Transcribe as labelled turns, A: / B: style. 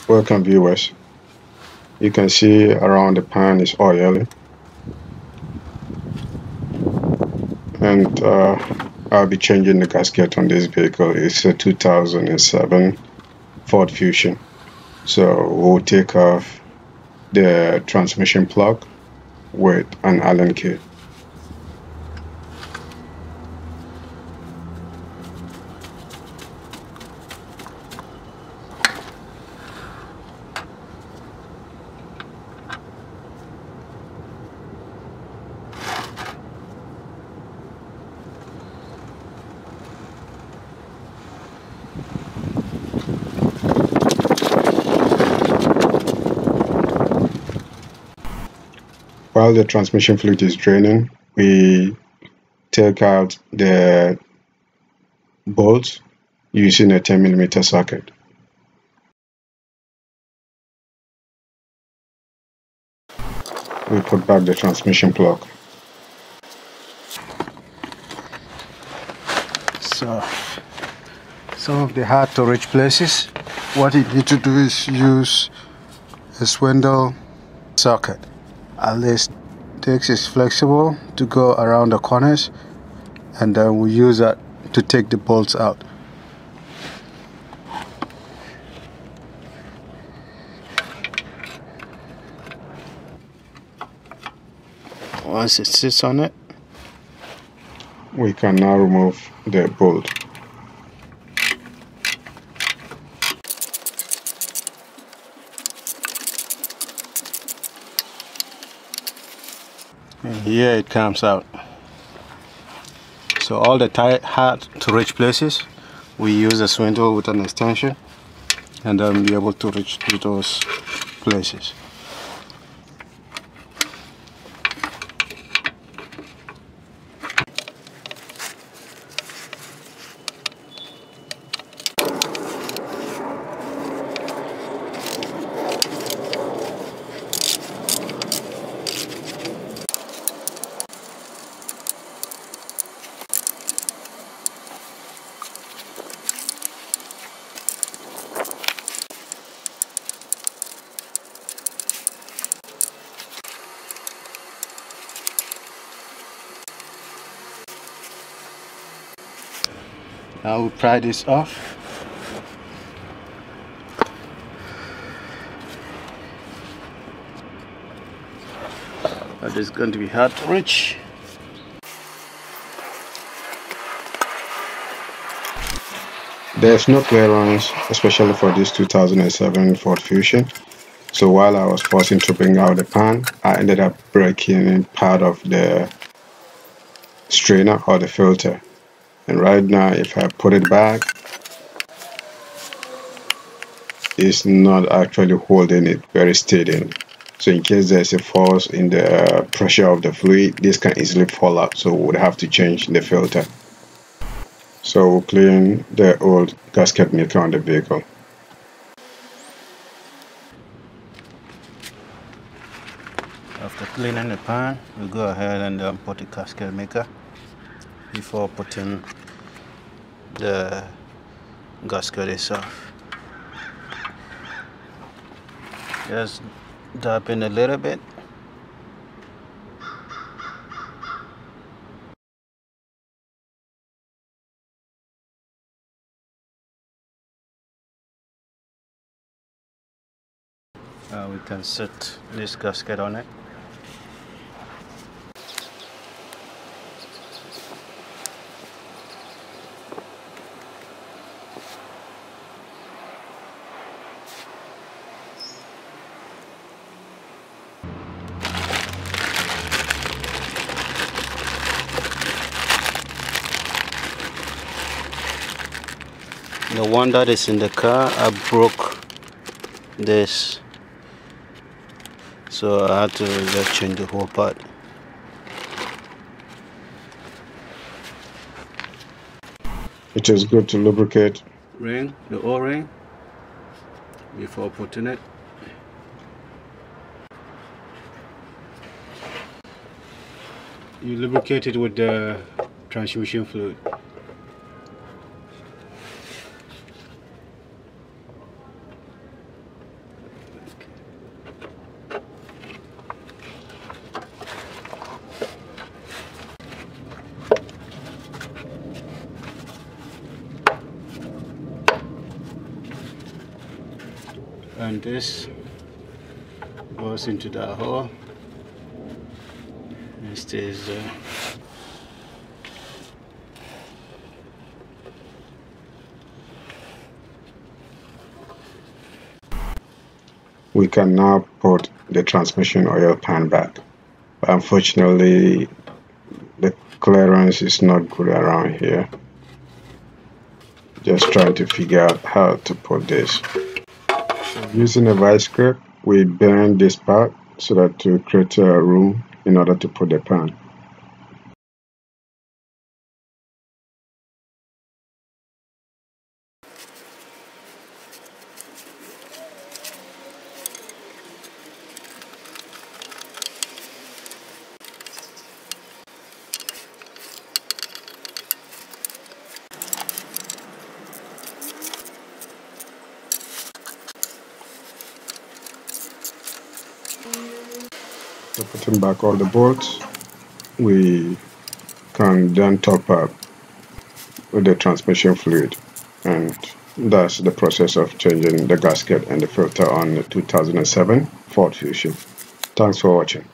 A: Welcome viewers. You can see around the pan is oil, and I'll be changing the gasket on this vehicle. It's a 2007 Ford Fusion. So we'll take off the transmission plug with an Allen key. While the transmission fluid is draining, we take out the bolts using a 10mm socket. We put back the transmission plug.
B: So, some of the hard to reach places, what you need to do is use a swindle socket. At least this is flexible to go around the corners, and then we use that to take the bolts out. Once it sits on it,
A: we can now remove the bolt.
B: and here it comes out. So all the hard to reach places, we use a swindle with an extension, and then be able to reach to those places. Now we'll pry this off. That is going to be hard to reach.
A: There's no clearance, especially for this 2007 Ford Fusion. So while I was forcing to bring out the pan, I ended up breaking part of the strainer or the filter. And right now, if I put it back, it's not actually holding it very steady. So in case there's a force in the pressure of the fluid, this can easily fall out. So we would have to change the filter. So we'll clean the old gasket maker on the vehicle.
B: After cleaning the pan, we go ahead and put the gasket maker before putting the gasket itself. Just dab in a little bit. We can set this gasket on it. The one that is in the car, I broke this, so I had to just change the whole part.
A: It is good to lubricate
B: The O-ring before putting it. You lubricate it with the transmission fluid. and this goes into the hole and stays there.
A: We can now put the transmission oil pan back. But unfortunately, the clearance is not good around here. Just trying to figure out how to put this. Using a vice grip, we bend this part so that to create a room in order to put the pan. So putting back all the bolts, we can then top up with the transmission fluid, and that's the process of changing the gasket and the filter on the 2007 Ford Fusion. Thanks for watching.